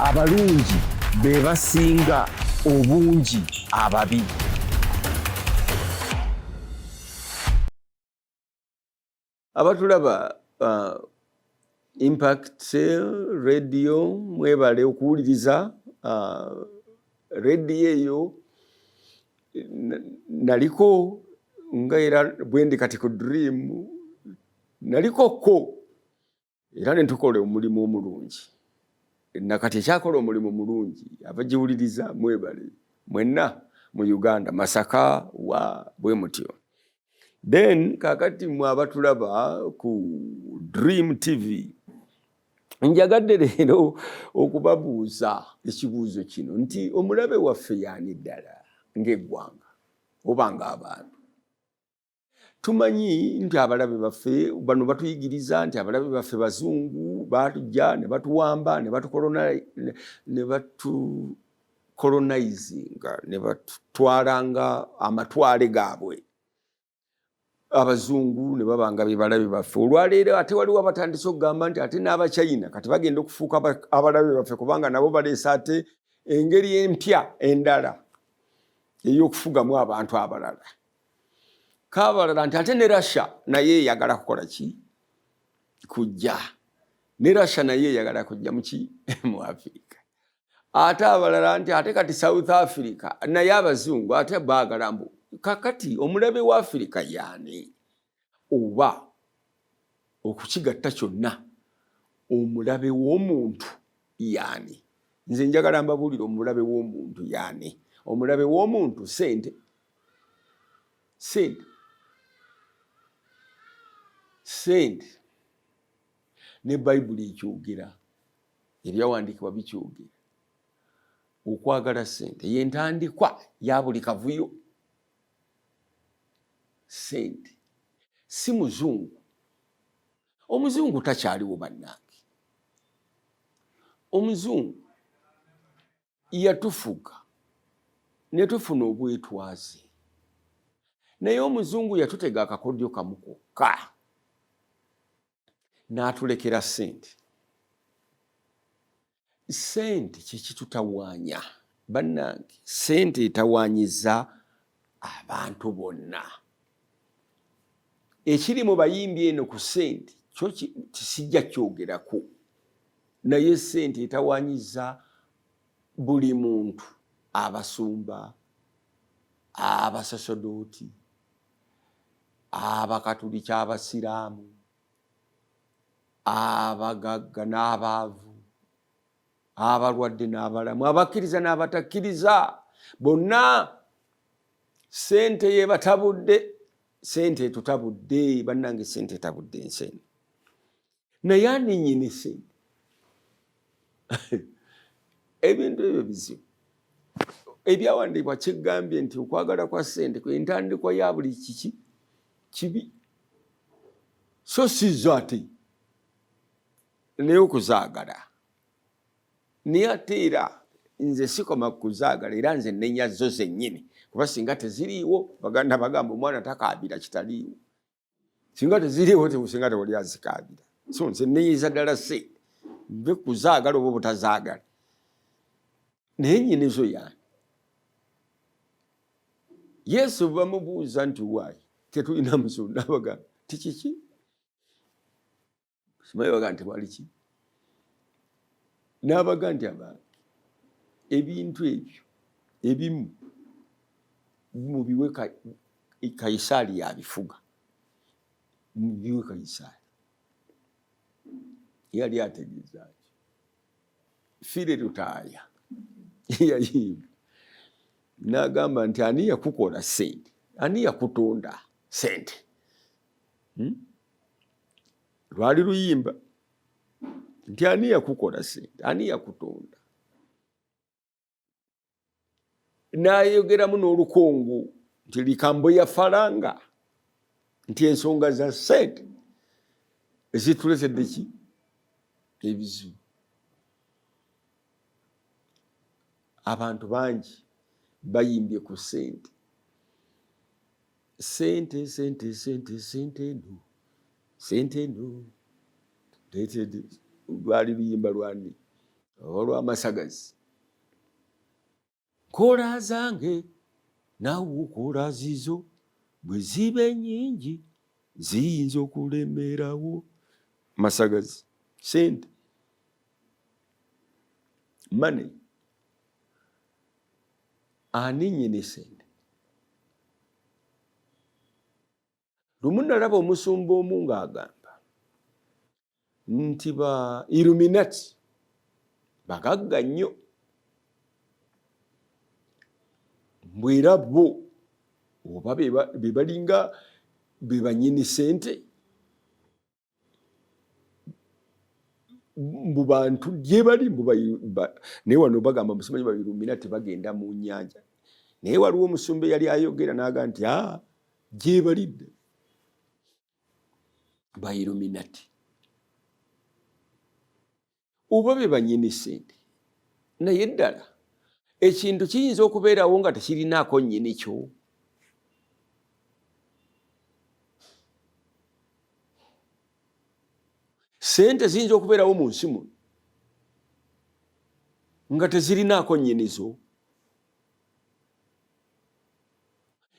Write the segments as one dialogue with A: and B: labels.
A: abalungi be basinga obungi ababi. Abatulaba Impact Radio mwebale okuwuliriza radio eyo naliko nga era bwendi kati ku Dream nalikoko era ne tukola omulimu omulungi nakati ekyakola omulimu mulungi abagiwuliriza mwebale mwenna mu Uganda Masaka wa bwe mutyo. Then kakati mwabatulaba ku Dream TV njagadde leero okubabuuza ekibuuzo kino nti omulabe waffe yaani ddala ng'eggwanga oba ng'abantu. Tumanyi nti abalabe baffe bano batuyigiriza nti abalabe baffe bazungu batujja ne batuwamba ne batukolonizinga ne batutwalanga amatwale gaabwe. Abazungu ne babanga be balabe baffe. Olwaleero ate waliwo abatandise okugamba nti ate n'Abachina kati bagenda okufuuka abalabe baffe kubanga nabo baleese ate engeri empya endala ey'okufugamu abantu abalala. Kaabalala nti ate ne Russia naye eyagala kukola ki? Kujja. Ne Russia naye eyagala kujja mu Africa. Ate abalala nti ate kati South Africa naye abazungu ate baagala mbu kakati omulabe wa Africa yaani oba okukigatta kyonna omulabe w'omuntu yaani. Nze njagala mbabuulira omulabe w'omuntu yaani. Omulabe w'omuntu sente. Ne Bayibuli ekyogera ebyawandiikibwa bikyogera okwagala sente y'entandikwa ya buli kavuyo. Sente si muzungu. Omuzungu takyaliwo bannange. Omuzungu yatufuga ne tufuna obwetwaze. Naye omuzungu yatutega akakodyo kamu kokka n'atulekera sente. Sente kikitutawaanya bannange. Sente etawaanyiza abantu bonna. Ekiri mu bayimbi eno ku sente kyo kisijja kyogerako. Naye sente etawaanyiza buli muntu. Abasumba, abasasodooti, abakatuliki, abasiraamu, abagagga n'abaavu, abalwadde n'abalamu, abakkiriza n'abatakkiriza, bonna sente yebatabudde. Sente etutabudde bannange. Sente etabudde ensi eno. Naye ani nnyini sente? Ebintu ebyo bizibu. Ebyawandiikibwa kigambye nti okwagala kwa sente kw'entandikwa ya buli kiki kibi. So sizo ate naye okuzaagala. Naye ate era nze sikoma kuzaagala era nze nenya zo zennyini kuba singa teziriiwo baganda bagamba omwana takaabira kitaliiwo. Singa teziriiwo singa tewali azikaabira. So nze nenyiza ddala sente nve kuzaagala oba obutazaagala. Naye nnyini zo yaani. Yesu bamubuuza nti waayi tetulina musolo n'abagamba tikiki? Simanyi bagamba nti wali ki? N'abaga nti abantu ebintu ebyo ebimu mubiwe Kayisaali yabifuga. Mubiwe Kayisaali. Yali ategeeza ki? Fire Lutaaya yayimba n'agamba nti ani yakukola sente? Ani yakutonda sente? Lwali luyimba nti ani yakukola sente? Ani yakutonda? N'ayogeramu n'olukongo nti likambo ya falanga nti ensonga za sente ezituletedde ki? Ebizibu. Abantu bangi bayimbye ku sente. Sente eno. Sente eno. Lwali luyimba lwani? olw'amasagazi. Nkola zange naawe okola zizo bwe ziba ennyingi ziyinza okulemerawo. Masagazi, sente, money. Ani nnyini sente? Lumu nalaba omusumba omu ng'agamba nti ba Illuminati bagagga nnyo, mbwera bo oba be balinga be bannyini sente mu bantu gye bali naye wano bagamba musimanyi ba Illuminati bagenda mu nnyanja, naye waliwo omusumba eyali ayogera n'aga nti gye balidde ba Illuminati oba be bannyini sente. Naye ddala ekintu kiyinza okubeerawo nga tekirinaako nnyini kyo. Sente ziyinza okubeerawo mu nsi muno nga tezirinaako nnyinizo.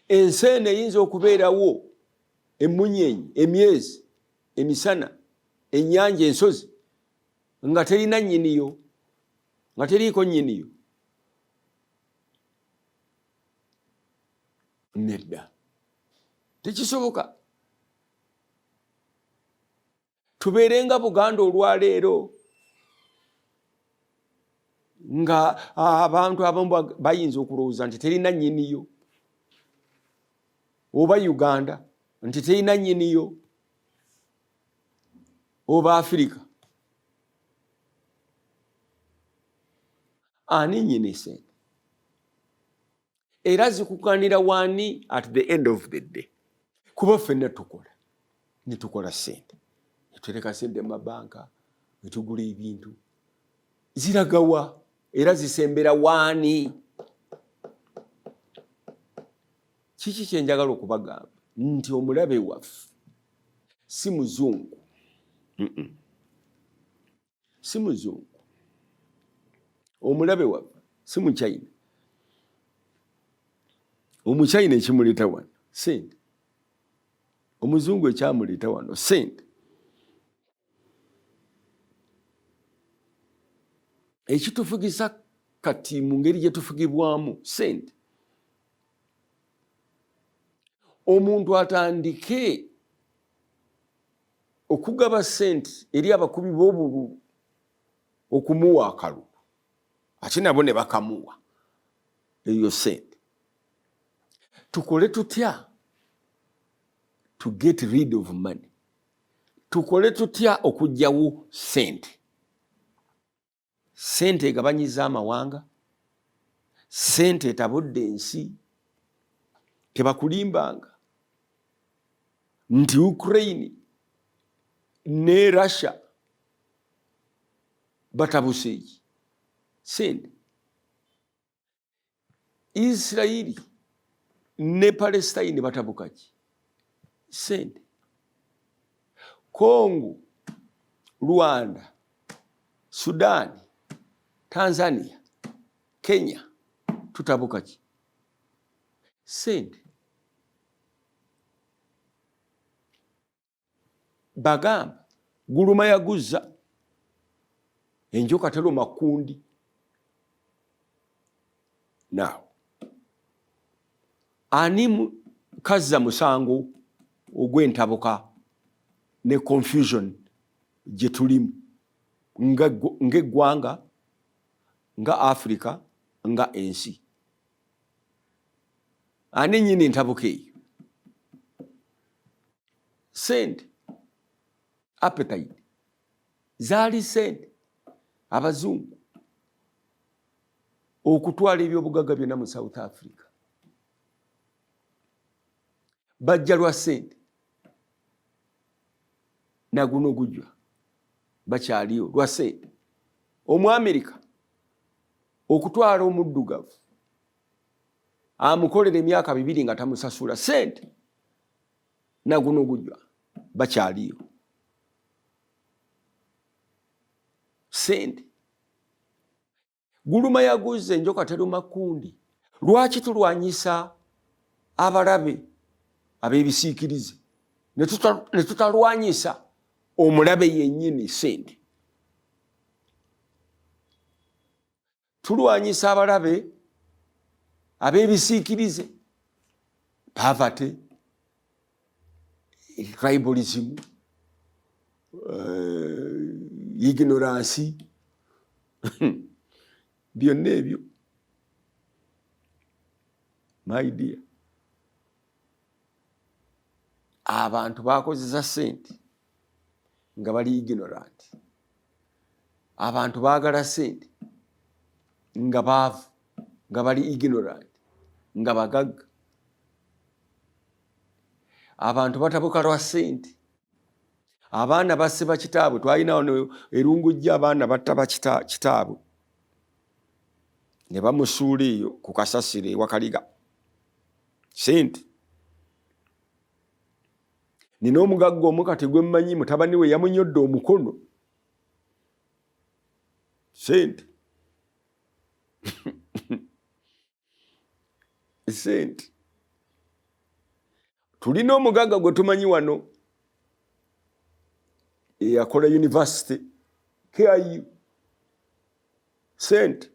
A: Enseene eyinza okubeerawo, emunyenye, emyezi, emisana, ennyanja, ensozi nga terina nnyiniyo, nga teriiko nnyiniyo. Nedda, tekisoboka. Tubeerenga Buganda olwaleero nga abantu abamu bayinza okulowooza nti terina nnyiniyo, oba Uganda nti terina nnyiniyo, oba Afirika. Ani nnyini sente? Era zikukanira wani at the end of the day? Kuba ffenna tukola sente, netutereka sente mu mabanka, netugula ebintu, ziragawa era zisembera wani? Kiki kyenjagala okubagamba nti omulabe waffe si muzungu, si muzungu. Omulabe waffe si Muchina. Omuchina ekimuleeta wano sente, omuzungu ekyamuleeta wano sente. Ekitufugisa kati mu ngeri gye tufugibwamu sente. Omuntu atandike okugaba sente eri abakubi b'obululu okumuwa akalulu, ate nabo ne bakamuwa eyo sente. Tukole tutya to get rid of money? Tukole tutya okugyawo sente? Sente egabanyiza amawanga, sente etabudde ensi. Tebakulimbanga nti Ukraine ne Russia batabuseeki sente. Israeli ne Palestine batabukaki sente. Congo, Rwanda, Sudan, Tanzania, Kenya tutabukaki sente. Bagamba guluma yaguzza enjoka teruma kundi. Now ani kazza musango ogw'entabuka ne confusion gye tulimu ng'eggwanga, nga Africa, nga ensi? Ani nnyini entabuka eyo? Sente, appetite, zaali sente. Abazungu okutwala ebyobugagga byonna mu South Africa bajja lwa sente. Naguno gujwa bakyaliyo lwa sente. Omu-Amerika okutwala omuddugavu amukolera emyaka 2 nga tamusasula sente. Naguno gujwa bakyaliyo sente. Guluma yaguze njoka teruma kundi. Lwaki tulwanyisa abalabe ab'ebisiikirize ne tutalwanyisa omulabe yennyini sente? Tulwanyisa abalabe ab'ebisiikirize, poverty, tribalism, ignorance, byonna ebyo. My dear, abantu bakozesa sente nga bali ignorant. Abantu baagala sente nga baavu, nga bali ignorant, nga bagagga. Abantu batabuka lwa sente. Abaana basiba kitaabwe. Twalina wano erungujja abaana battaba kitaabwe ne bamusuula eyo ku kasasiro ewakaliga. Sente. Nina omugagga omu kati gwe mmanyi mutabani we yamunyodde omukono. Sente. Sente. Tulina omugagga gwe tumanyi wano eyakola university KIU. Sente.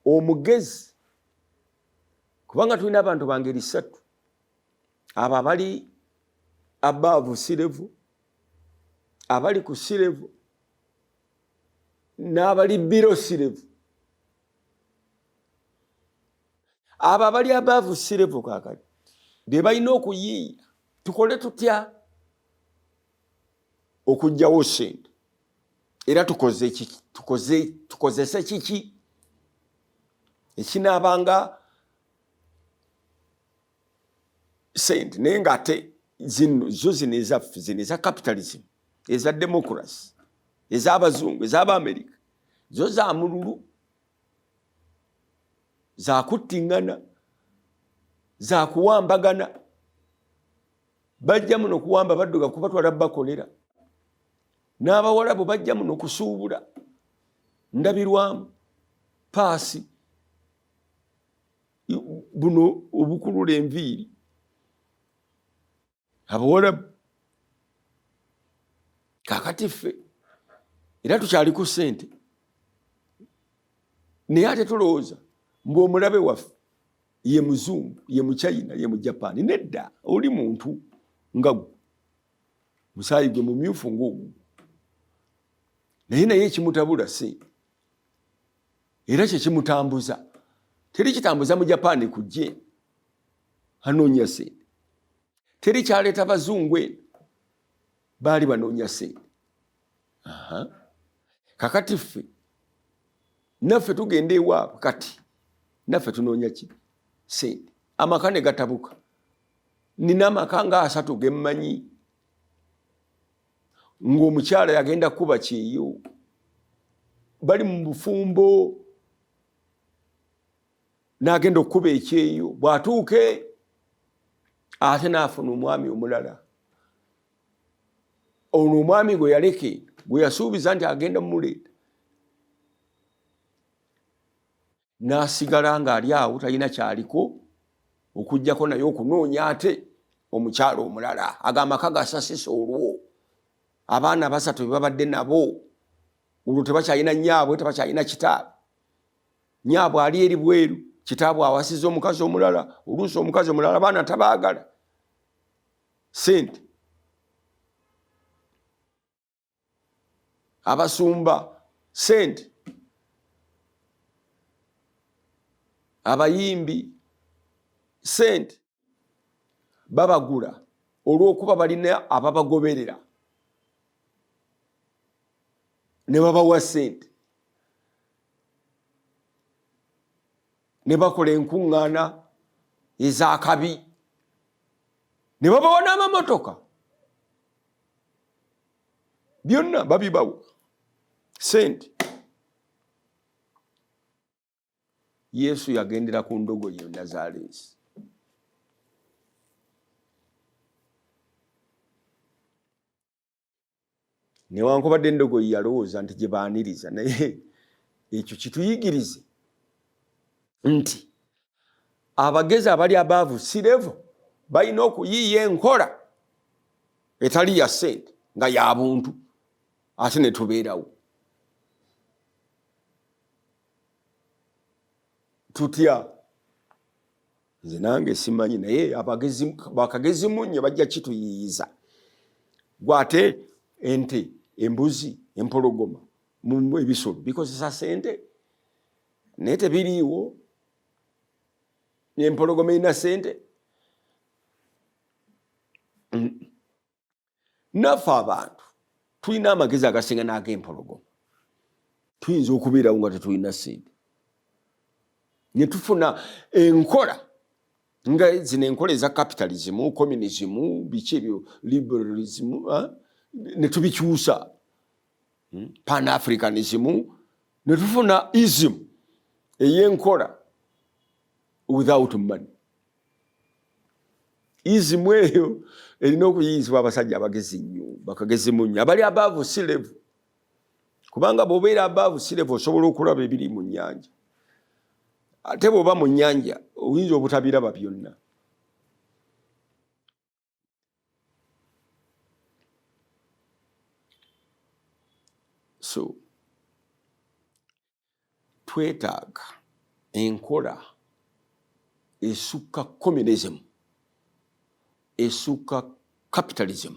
A: Omugezi, kubanga tulina abantu bangeri ssatu, abo abali above sea level, abali ku sea level, n'abali below sea level. Abo abali above sea level kaakati be balina okuyiiya tukole tutya okuggyawo sente, era tukozese kiki ekinaabanga sente, naye ng'ate zino ezaffe zino eza capitalism, eza democracy, ez'abazungu, ez'Abamerika, zo za mululu, za kuttiŋŋana, za kuwambagana. Bajja muno kuwamba badduga kubatwala bakolera. N'abawalabu bajja muno kusuubula ndabirwamu paasi buno obukulula enviiri. Abawalabu kaakati ffe era tukyali ku ssente, naye ate tulowooza mbu omulabe waffe ye muzungu, ye muchina, ye mujapani. Nedda, oli muntu nga gwe, musaayi gwe mumyufu ng'ogwo, naye ekimutabula sente, era kye kimutambuza. Teri kitambuza mu Japaani kujje anoonya sente. Teri kyaleeta bazungu eno baali banoonya sente. Kakati ffe naffe tugenda ewaabwe kati naffe tunoonya ki? Sente. Amaka ne gatabuka. Nina amaka nga 3 ge mmanyi ng'omukyala yagenda kuba kyeyo, bali mu bufumbo, n'agenda okuba ekyeyo, bw'atuuke ate n'afuna omwami omulala. Ono omwami gwe yaleke, gwe yasuubiza nti agenda mumuleeta, n'asigala ng'ali awo talina kyaliko okuggyako naye okunoonya ate omukyala omulala. Agamaka gasasisa olwo. Abaana 3 be babadde nabo olwo tebakyalina nyaabwe, tebakyalina kitaabwe. Nyaabwe ali eri bweru, kitaabwe awasiza omukazi omulala, oluusi omukazi omulala abaana tabaagala. Sente. Abasumba sente. Abayimbi sente. Babagula olw'okuba balina ababagoberera ne babawa sente, ne bakola enkuŋŋaana ez'akabi, ne babawa n'amamotoka, byonna babibawa sente. Yesu yagendera ku ndogoyi e Nazaaleesi. newankubadde endogoyi yalowooza nti gye baaniriza, naye ekyo kituyigirize nti abagezi abali abaavu si level balina okuyiiya enkola etali ya ssente nga ya buntu ate ne tubeerawo tutya. Nze nange simanyi, naye bakagezi munye bajja kituyiiyiza. Gwate ente, embuzi, empologoma, ebisolo bikozesa ssente naye tebiriiwo. Empologoma erina ssente? Naffe abantu tulina amagezi agasinga n'ag'empologoma. Tuyinza okubeerawo nga tetulina ssente ne tufuna enkola nga zino enkola eza capitalism, communism, biki ebyo, liberalism, ne tubikyusa, pan-africanism, ne tufuna ism ey'enkola without money. Ism eyo erina okuyiyizibwa abasajja abagezi nnyo, bakagezi munyo, abali abaavu si level. Kubanga bw'obeera abaavu si level osobola okulaba ebiri mu nnyanja. Ate bw'oba mu nnyanja oyinza obutabiraba byonna. So twetaaga enkola esukka communism, esukka capitalism,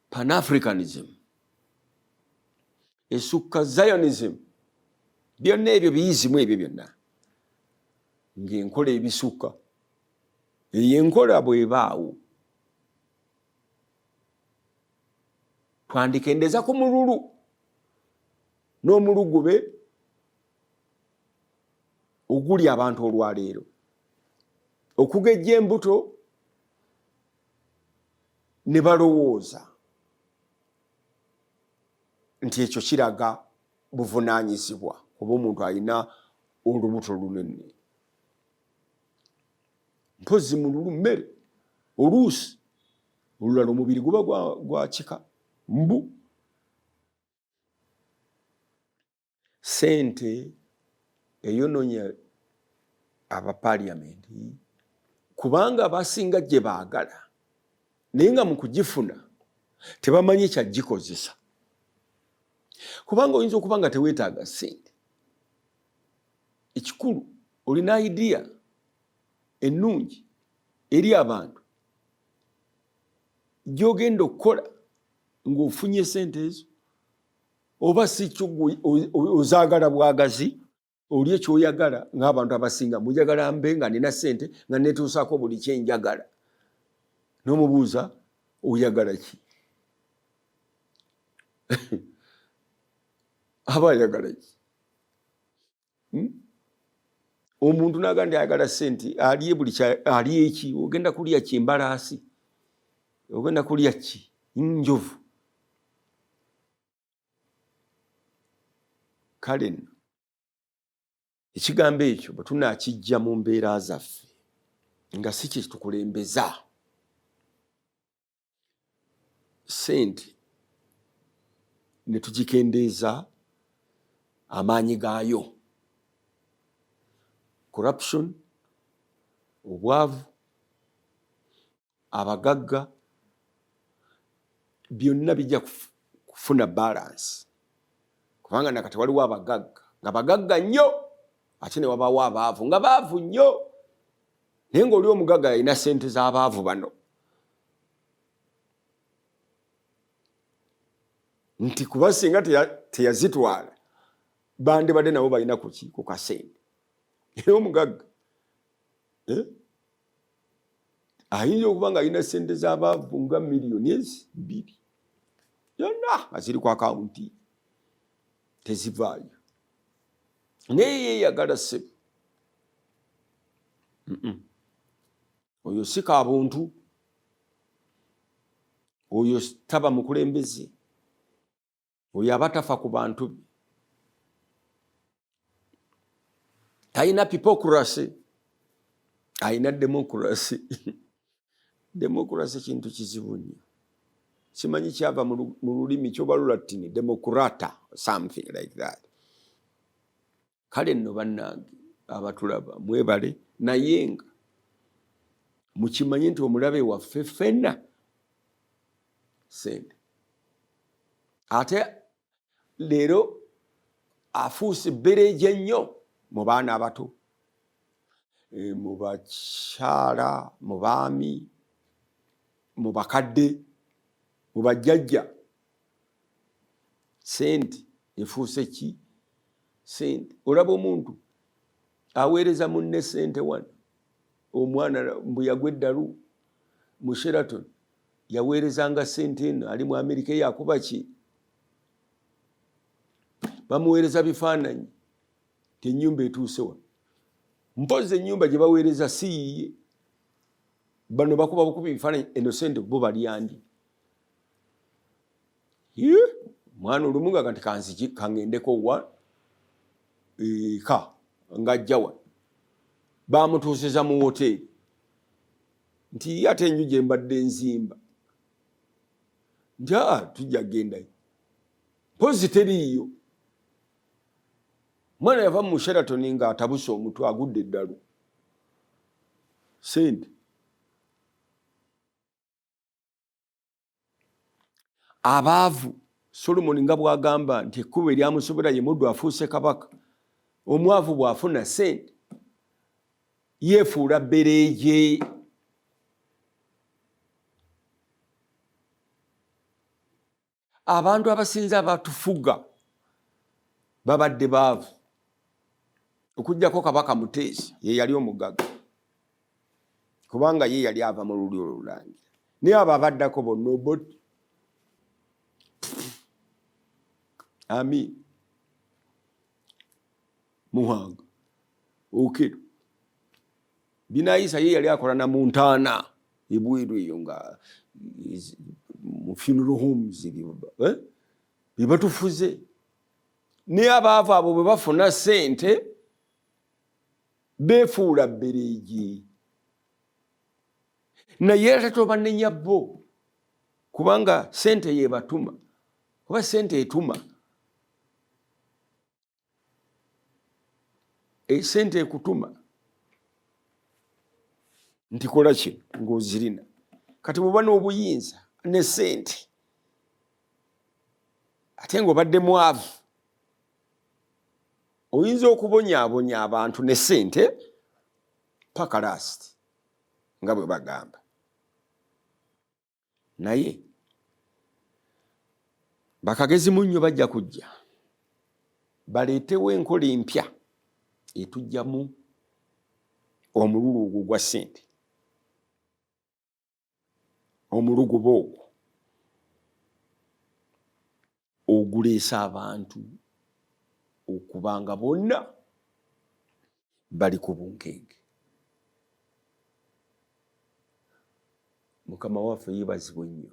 A: pan-africanism, esukka Zionism. Byonna ebyo biyizimu ebyo byonna ng'enkola ebisukka. Eyo enkola bw'ebaawo twandikendeza ku mululu, n'omulu gube oguli abantu olwaleero, okugejja embuto ne balowooza nti ekyo kiraga buvunaanyizibwa kuba omuntu alina olubuto lunene. Mpozi mululu mmere oluusi olulala omubiri guba gwa kika mbu. Ssente eyononya abapaliyamenti kubanga abasinga gye baagala naye nga mu kugifuna tebamanyi kyagikozesa. Kubanga oyinza okuba nga teweetaaga ssente, ekikulu olina idea ennungi eri abantu gy'ogenda okukola ng'ofunye ssente ezo, oba si kyo ozaagala bwagazi, oli ekyoyagala ng'abantu abasinga mujagala mbe nga nina ssente nga neetuusaako buli kyenjagala. N'omubuuza oyagala ki? Aba ayagala ki? Omuntu n'agamba nti ayagala ssente, alye buli alye eki? Ogenda kulya ki? Embalaasi? Ogenda kulya ki? Njovu? Kale nno ekigambo ekyo bwe tunaakijja mu mbeera zaffe nga si kye tukulembeza, ssente ne tugikendeeza amaanyi gaayo, corruption, obwavu, abagagga, byonna bijja kufuna balance. Kubanga nakati waliwo abagagga nga bagagga nnyo ate ne wabaawo abaavu nga baavu nnyo, naye ng'oli omugagga alina ssente z'abaavu bano. Nti kuba singa teyazitwala bandibadde nabo balina ku ki? Ku kasente. Era omugagga ayinza okuba nga alina ssente z'abaavu nga miliyoni 2 yonna nga ziri ku akawunti tezivaayo, naye yeeyagala ssebo. Oyo si kabuntu, oyo taba mukulembeze, oyo aba tafa ku bantu be. Talina pipocracy, alina democracy. Democracy kintu kizibu nnyo, simanyi kyava mu lulimi kyobalula tini democrata something like that. Kale nno bannange abatulaba mwebale naye nga mukimanye nti omulabe waffe ffenna sente. Ate leero afuuse bbereeja nnyo mu baana abato, mu bakyala, mu baami, mu bakadde, mu bajjajja. Sente efuuse ki? Sente. Olaba omuntu aweereza munne sente wano, omwana mbu yagwa eddalu mu Sheraton yaweerezanga sente eno, ali mu Amerika yakuba ki? Bamuweereza bifaananyi ti ennyumba etuuse wano. Mpozi ennyumba gye baweereza si yiye. Bano bakuba bukubi bifaananyi, eno sente bo balyandi. Mwana olumu nga nti kanziki kaŋŋendeko wa eka ng'ajja wano. Bamutuusiza mu woteeri nti ate enju gye mbadde nzimba nti tujja kugendayo. Mpozi teriiyo. Mwana yava mu Sheraton ng'atabuse omutwe agudde eddalu. Sente. Abaavu Solomon nga bw'agamba nti ekkubo eryamusobera ye muddu afuuse kabaka. Omwavu bw'afuna sente yeefuula bbereeje. Abantu abasinze abatufuga babadde baavu okuggyako Kabaka Muteesa, ye yali omugagga kubanga ye yali ava mu luli olulangira. Naye abo abaddako bonna oboti. Ami Muhanga Okero Binaisa ye yali akola na Montana ebweru eyo nga mu funeral homes bebatufuze. Naye abaavu abo bwe bafuna sente beefuula bbereeji. Naye ate tobanenya bo kubanga sente yebatuma. Kuba sente etuma. Sente ekutuma nti kola kino ng'ozirina. Kati bw'oba n'obuyinza ne sente ate ng'obadde mwavu oyinza okubonyaabonya abantu ne sente paka last nga bwe bagamba. Naye bakagezi munnyo bajja kujja baleetewo enkola empya etujjamu omululu ogwo gwa sente. Omuluguba ogwo oguleesa abantu okubanga bonna bali ku bunkenge. Mukama waffe yeebazibwe nnyo.